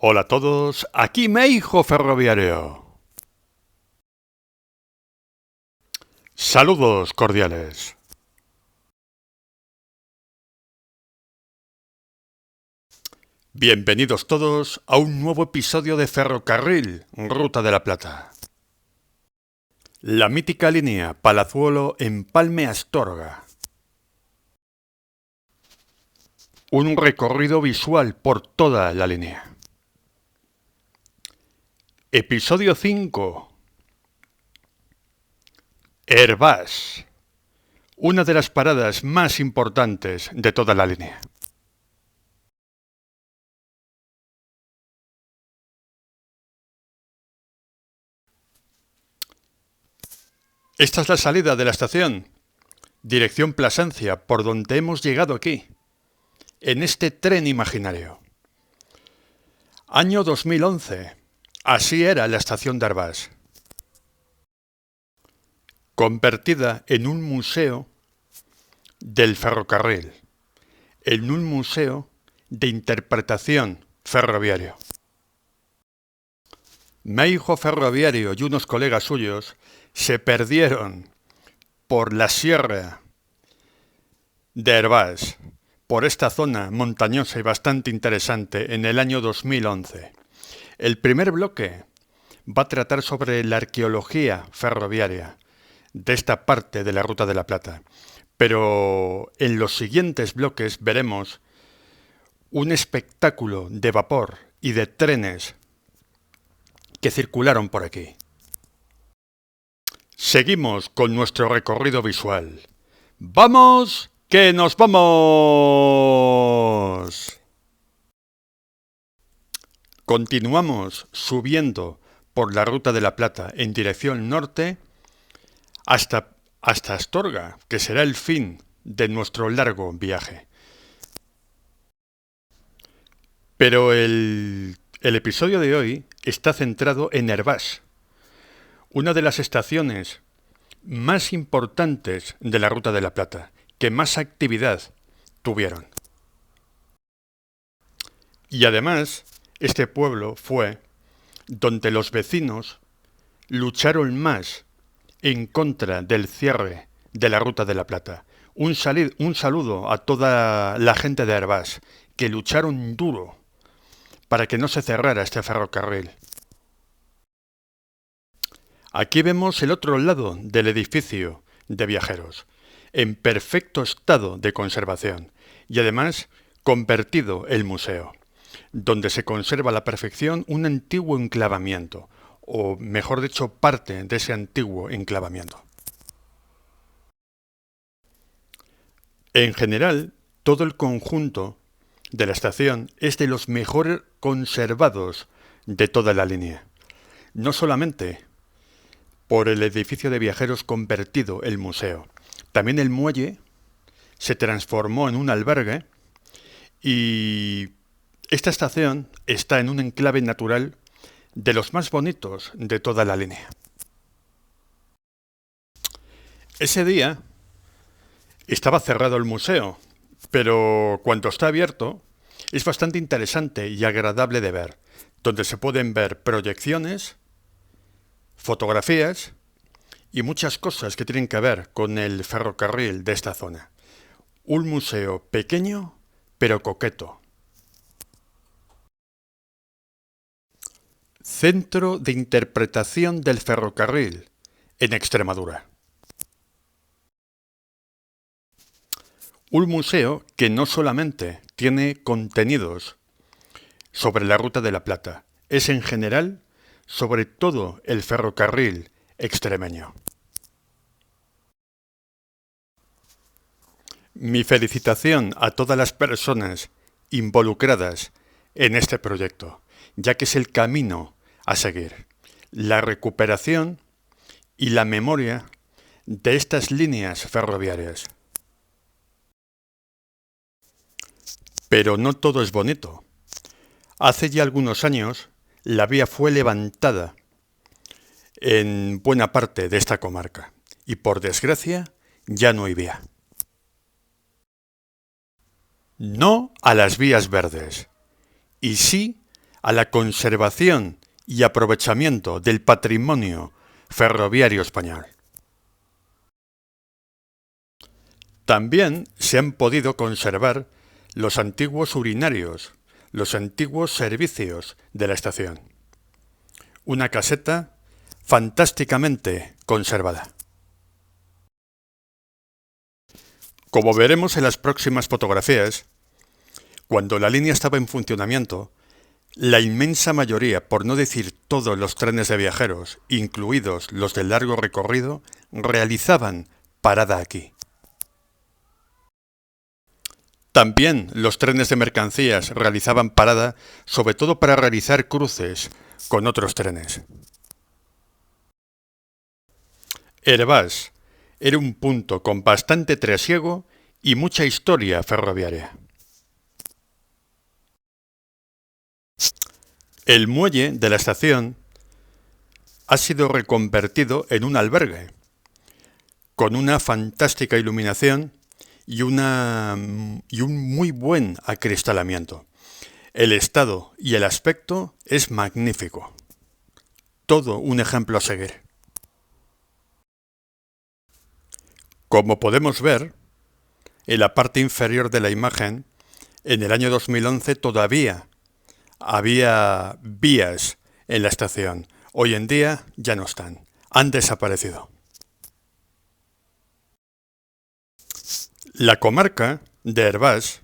Hola a todos, aquí Meijo Ferroviario. Saludos cordiales. Bienvenidos todos a un nuevo episodio de Ferrocarril, Ruta de la Plata. La mítica línea Palazuolo-Empalme Astorga. Un recorrido visual por toda la línea. Episodio 5. Hervás. Una de las paradas más importantes de toda la línea. Esta es la salida de la estación. Dirección Plasencia, por donde hemos llegado aquí, en este tren imaginario. Año 2011. Así era la estación de Hervás. Convertida en un museo del ferrocarril, en un museo de interpretación ferroviario. Meijo Ferroviario y unos colegas suyos se perdieron por la sierra de Hervás, por esta zona montañosa y bastante interesante en el año 2011. El primer bloque va a tratar sobre la arqueología ferroviaria de esta parte de la Ruta de la Plata. Pero en los siguientes bloques veremos un espectáculo de vapor y de trenes que circularon por aquí. Seguimos con nuestro recorrido visual. ¡Vamos, que nos vamos! Continuamos subiendo por la Ruta de la Plata en dirección norte hasta Astorga, que será el fin de nuestro largo viaje. Pero el episodio de hoy está centrado en Hervás, una de las estaciones más importantes de la Ruta de la Plata, que más actividad tuvieron. Y además, este pueblo fue donde los vecinos lucharon más en contra del cierre de la Ruta de la Plata. Un saludo a toda la gente de Hervás, que lucharon duro para que no se cerrara este ferrocarril. Aquí vemos el otro lado del edificio de viajeros, en perfecto estado de conservación y además convertido el museo, donde se conserva a la perfección un antiguo enclavamiento, o mejor dicho, parte de ese antiguo enclavamiento. En general, todo el conjunto de la estación es de los mejor conservados de toda la línea. No solamente por el edificio de viajeros convertido el museo, también el muelle se transformó en un albergue y esta estación está en un enclave natural de los más bonitos de toda la línea. Ese día estaba cerrado el museo, pero cuando está abierto es bastante interesante y agradable de ver, donde se pueden ver proyecciones, fotografías y muchas cosas que tienen que ver con el ferrocarril de esta zona. Un museo pequeño pero coqueto. Centro de Interpretación del Ferrocarril en Extremadura. Un museo que no solamente tiene contenidos sobre la Ruta de la Plata, es en general sobre todo el ferrocarril extremeño. Mi felicitación a todas las personas involucradas en este proyecto, ya que es el camino a seguir, la recuperación y la memoria de estas líneas ferroviarias. Pero no todo es bonito. Hace ya algunos años, la vía fue levantada en buena parte de esta comarca y por desgracia ya no hay vía. No a las vías verdes y sí a la conservación y aprovechamiento del patrimonio ferroviario español. También se han podido conservar los antiguos urinarios, los antiguos servicios de la estación. Una caseta fantásticamente conservada. Como veremos en las próximas fotografías, cuando la línea estaba en funcionamiento, la inmensa mayoría, por no decir todos los trenes de viajeros, incluidos los de largo recorrido, realizaban parada aquí. También los trenes de mercancías realizaban parada, sobre todo para realizar cruces con otros trenes. Hervás era un punto con bastante trasiego y mucha historia ferroviaria. El muelle de la estación ha sido reconvertido en un albergue, con una fantástica iluminación y un muy buen acristalamiento. El estado y el aspecto es magnífico. Todo un ejemplo a seguir. Como podemos ver, en la parte inferior de la imagen, en el año 2011 todavía había vías en la estación. Hoy en día ya no están. Han desaparecido. La comarca de Hervás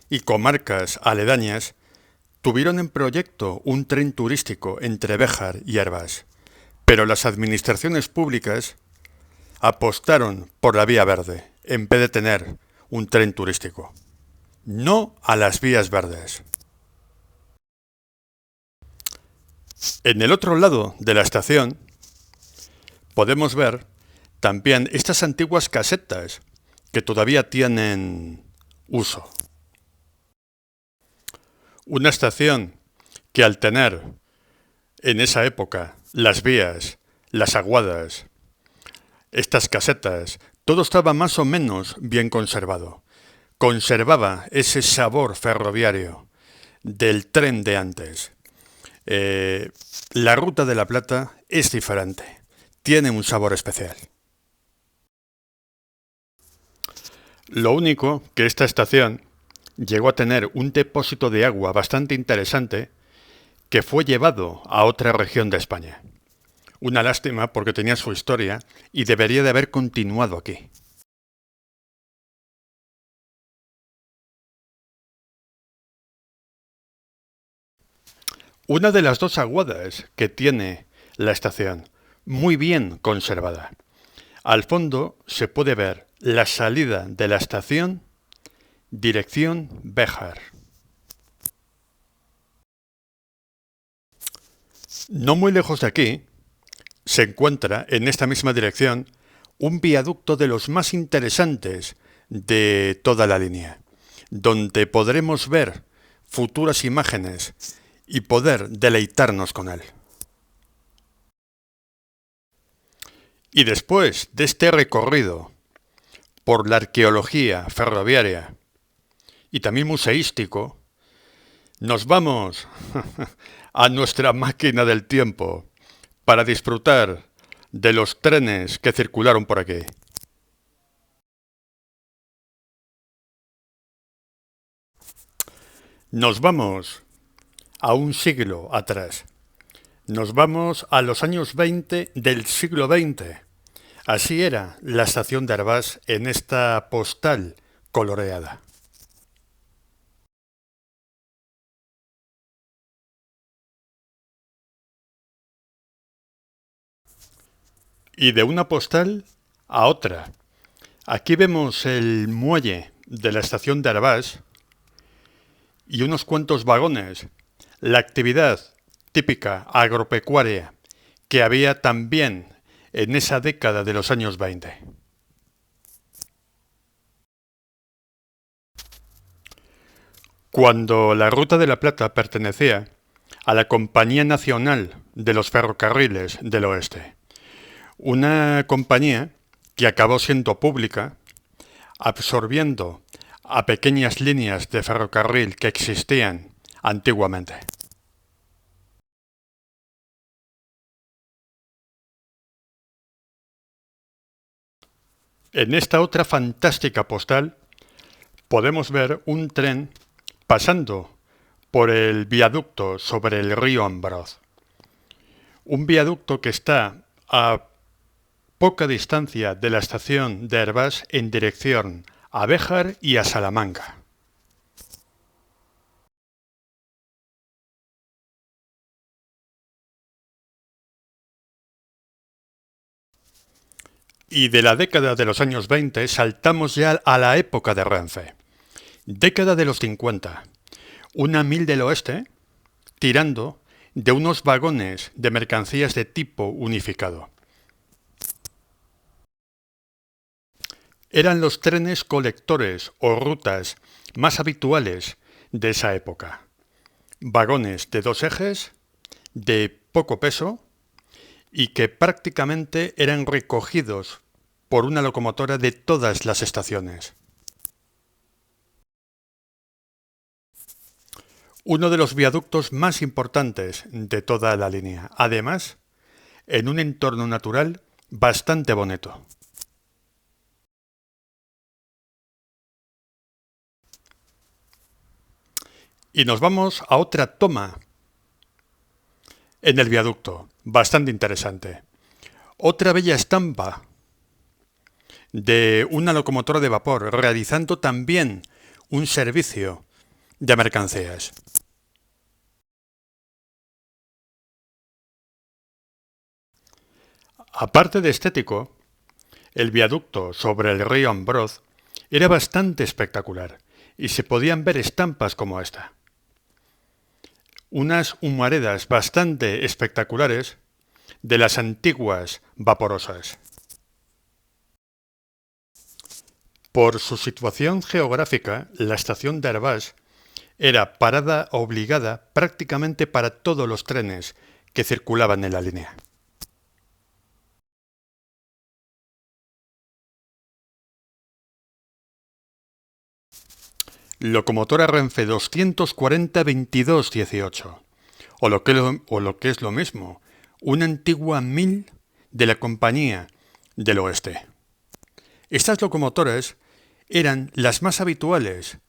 y comarcas aledañas tuvieron en proyecto un tren turístico entre Béjar y Hervás, pero las administraciones públicas apostaron por la vía verde en vez de tener un tren turístico. No a las vías verdes. En el otro lado de la estación podemos ver también estas antiguas casetas que todavía tienen uso. Una estación que al tener en esa época las vías, las aguadas, estas casetas, todo estaba más o menos bien conservado. Conservaba ese sabor ferroviario del tren de antes. La Ruta de la Plata es diferente, tiene un sabor especial. Lo único que esta estación llegó a tener un depósito de agua bastante interesante que fue llevado a otra región de España. Una lástima porque tenía su historia y debería de haber continuado aquí. Una de las dos aguadas que tiene la estación, muy bien conservada. Al fondo se puede ver la salida de la estación, dirección Béjar. No muy lejos de aquí se encuentra, en esta misma dirección, un viaducto de los más interesantes de toda la línea, donde podremos ver futuras imágenes y poder deleitarnos con él. Y después de este recorrido por la arqueología ferroviaria y también museístico, nos vamos a nuestra máquina del tiempo para disfrutar de los trenes que circularon por aquí. Nos vamos a un siglo atrás. Nos vamos a los años 20 del siglo XX. Así era la estación de Hervás en esta postal coloreada. Y de una postal a otra. Aquí vemos el muelle de la estación de Hervás y unos cuantos vagones. La actividad típica agropecuaria que había también en esa década de los años 20. Cuando la Ruta de la Plata pertenecía a la Compañía Nacional de los Ferrocarriles del Oeste, una compañía que acabó siendo pública, absorbiendo a pequeñas líneas de ferrocarril que existían antiguamente. En esta otra fantástica postal podemos ver un tren pasando por el viaducto sobre el río Ambroz. Un viaducto que está a poca distancia de la estación de Hervás en dirección a Béjar y a Salamanca. Y de la década de los años 20 saltamos ya a la época de Renfe. Década de los 50. Una mil del oeste tirando de unos vagones de mercancías de tipo unificado. Eran los trenes colectores o rutas más habituales de esa época. Vagones de 2 ejes, de poco peso y que prácticamente eran recogidos por una locomotora de todas las estaciones. Uno de los viaductos más importantes de toda la línea, además, en un entorno natural bastante bonito. Y nos vamos a otra toma en el viaducto, bastante interesante. Otra bella estampa de una locomotora de vapor realizando también un servicio de mercancías. Aparte de estético, el viaducto sobre el río Ambroz era bastante espectacular y se podían ver estampas como esta. Unas humaredas bastante espectaculares de las antiguas vaporosas. Por su situación geográfica, la estación de Hervás era parada obligada prácticamente para todos los trenes que circulaban en la línea. Locomotora Renfe 240-22-18, o lo que es lo mismo, una antigua 1000 de la Compañía del Oeste. Estas locomotoras eran las más habituales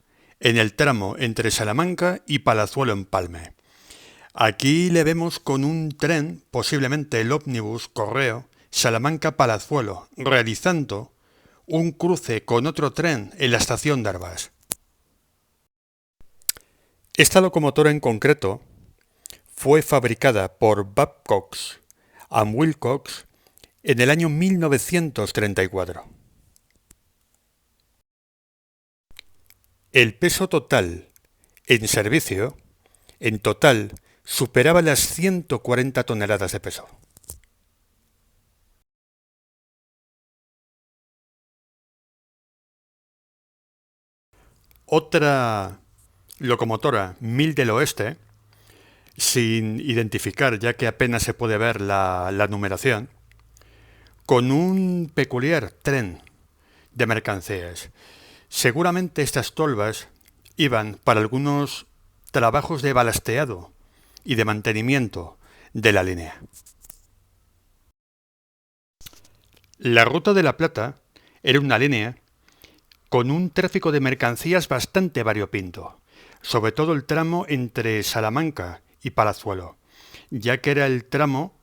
en el tramo entre Salamanca y Palazuelo-Empalme. Aquí le vemos con un tren, posiblemente el ómnibus Correo, Salamanca-Palazuelo, realizando un cruce con otro tren en la estación de Hervás. Esta locomotora en concreto fue fabricada por Babcock and Wilcox en el año 1934. El peso total en servicio, en total, superaba las 140 toneladas de peso. Otra locomotora 1000 del Oeste, sin identificar ya que apenas se puede ver la numeración, con un peculiar tren de mercancías. Seguramente estas tolvas iban para algunos trabajos de balasteado y de mantenimiento de la línea. La Ruta de la Plata era una línea con un tráfico de mercancías bastante variopinto, sobre todo el tramo entre Salamanca y Palazuelo, ya que era el tramo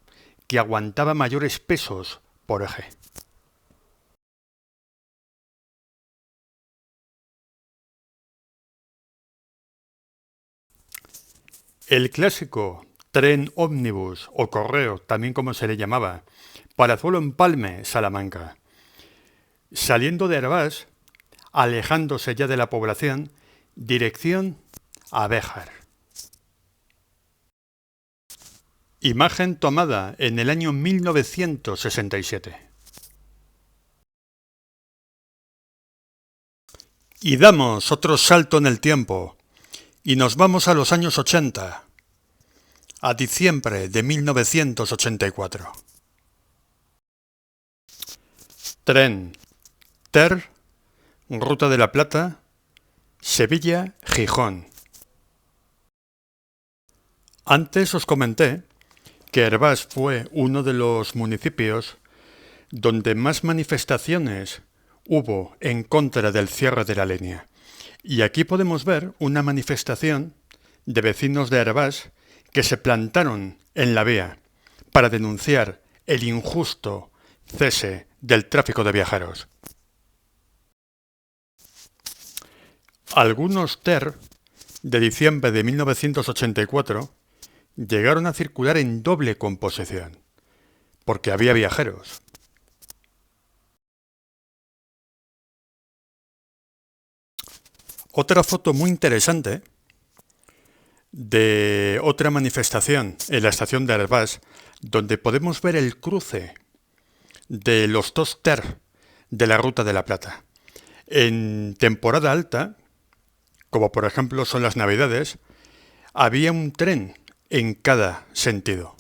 que aguantaba mayores pesos por eje. El clásico tren ómnibus o correo, también como se le llamaba, Palazuelo-Empalme, Salamanca. Saliendo de Hervás, alejándose ya de la población, dirección a Béjar. Imagen tomada en el año 1967. Y damos otro salto en el tiempo y nos vamos a los años 80, a diciembre de 1984. Tren TER, Ruta de la Plata, Sevilla-Gijón. Antes os comenté que Hervás fue uno de los municipios donde más manifestaciones hubo en contra del cierre de la línea. Y aquí podemos ver una manifestación de vecinos de Hervás que se plantaron en la vía para denunciar el injusto cese del tráfico de viajeros. Algunos TER de diciembre de 1984 llegaron a circular en doble composición, porque había viajeros. Otra foto muy interesante de otra manifestación en la estación de Hervás, donde podemos ver el cruce de los dos TER de la Ruta de la Plata. En temporada alta, como por ejemplo son las Navidades, había un tren en cada sentido.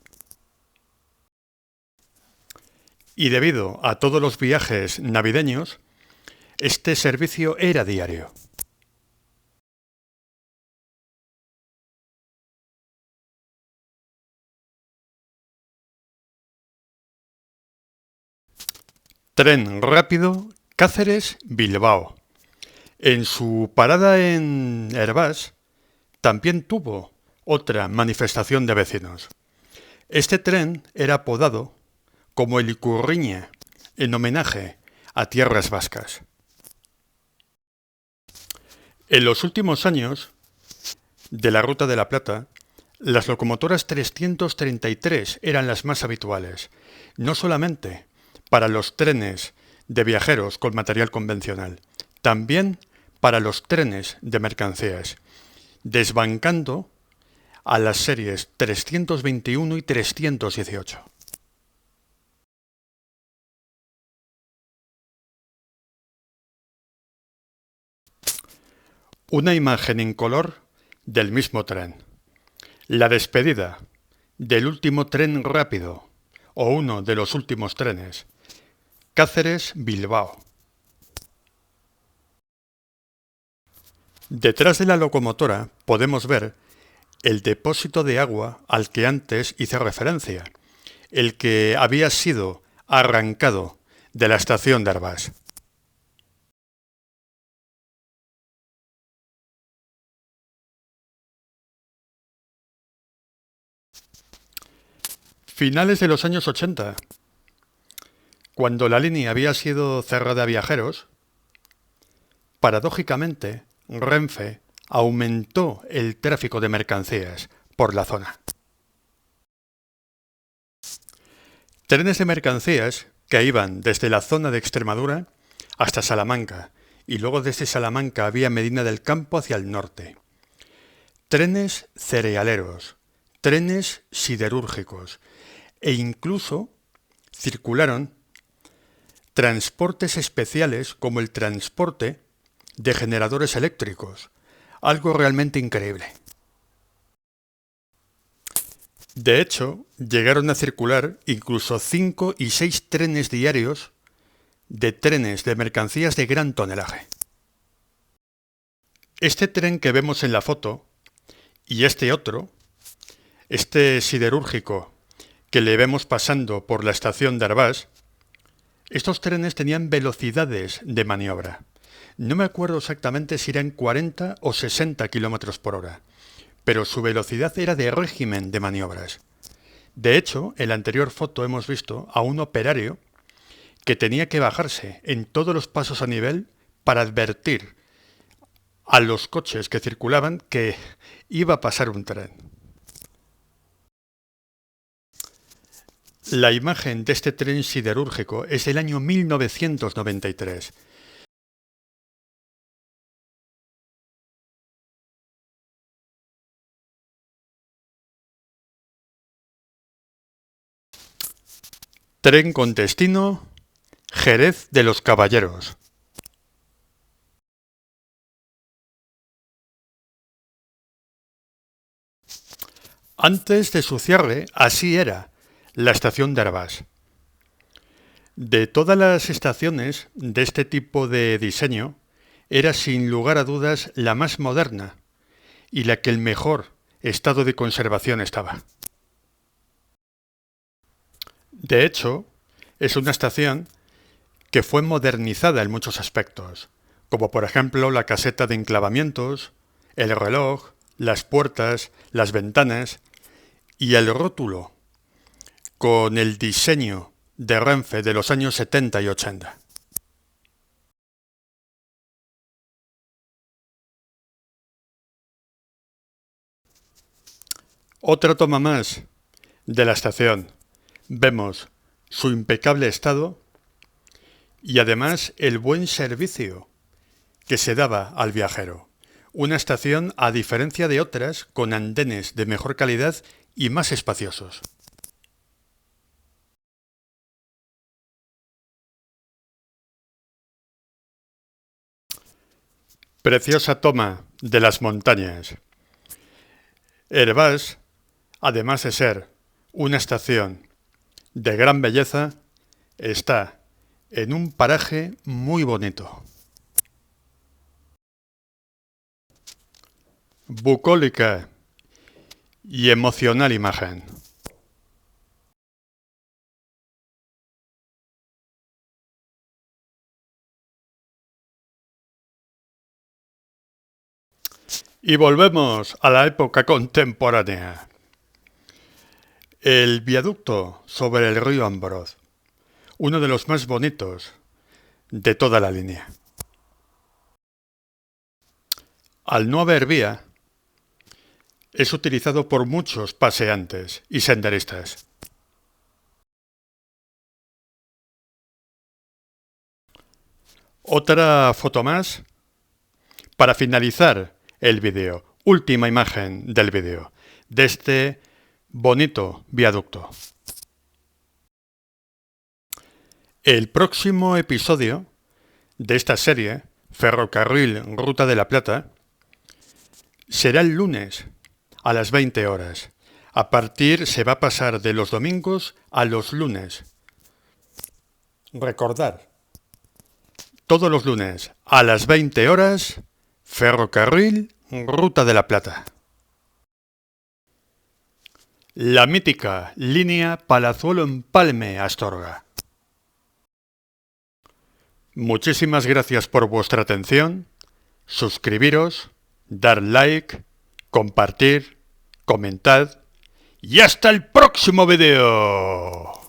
Y debido a todos los viajes navideños, este servicio era diario. Tren rápido Cáceres-Bilbao. En su parada en Hervás también tuvo otra manifestación de vecinos. Este tren era apodado como el Icurriña, en homenaje a tierras vascas. En los últimos años de la Ruta de la Plata, las locomotoras 333 eran las más habituales, no solamente para los trenes de viajeros con material convencional, también para los trenes de mercancías, desbancando a las series 321 y 318. Una imagen en color del mismo tren. La despedida del último tren rápido, o uno de los últimos trenes, Cáceres-Bilbao. Detrás de la locomotora podemos ver el depósito de agua al que antes hice referencia, el que había sido arrancado de la estación de Hervás. Finales de los años 80, cuando la línea había sido cerrada a viajeros, paradójicamente, Renfe aumentó el tráfico de mercancías por la zona. Trenes de mercancías que iban desde la zona de Extremadura hasta Salamanca y luego desde Salamanca vía Medina del Campo hacia el norte. Trenes cerealeros, trenes siderúrgicos e incluso circularon transportes especiales como el transporte de generadores eléctricos, algo realmente increíble. De hecho, llegaron a circular incluso 5 y 6 trenes diarios de trenes de mercancías de gran tonelaje. Este tren que vemos en la foto y este otro, este siderúrgico que le vemos pasando por la estación de Hervás, estos trenes tenían velocidades de maniobra. No me acuerdo exactamente si eran 40 o 60 kilómetros por hora, pero su velocidad era de régimen de maniobras. De hecho, en la anterior foto hemos visto a un operario que tenía que bajarse en todos los pasos a nivel para advertir a los coches que circulaban que iba a pasar un tren. La imagen de este tren siderúrgico es del año 1993. Tren con destino Jerez de los Caballeros. Antes de su cierre, así era la estación de Hervás. De todas las estaciones de este tipo de diseño, era sin lugar a dudas la más moderna y la que en mejor estado de conservación estaba. De hecho, es una estación que fue modernizada en muchos aspectos, como por ejemplo la caseta de enclavamientos, el reloj, las puertas, las ventanas y el rótulo, con el diseño de Renfe de los años 70 y 80. Otra toma más de la estación. Vemos su impecable estado y además el buen servicio que se daba al viajero. Una estación, a diferencia de otras, con andenes de mejor calidad y más espaciosos. Preciosa toma de las montañas. Hervás, además de ser una estación de gran belleza, está en un paraje muy bonito. Bucólica y emocional imagen. Y volvemos a la época contemporánea. El viaducto sobre el río Ambroz, uno de los más bonitos de toda la línea. Al no haber vía, es utilizado por muchos paseantes y senderistas. Otra foto más para finalizar el vídeo. Última imagen del vídeo de este bonito viaducto. El próximo episodio de esta serie, Ferrocarril Ruta de la Plata, será el lunes a las 20 horas. A partir se va a pasar de los domingos a los lunes. Recordar, todos los lunes a las 20 horas, Ferrocarril Ruta de la Plata. La mítica línea Palazuelo-Empalme-Astorga. Muchísimas gracias por vuestra atención. Suscribiros, dar like, compartir, comentad y hasta el próximo video.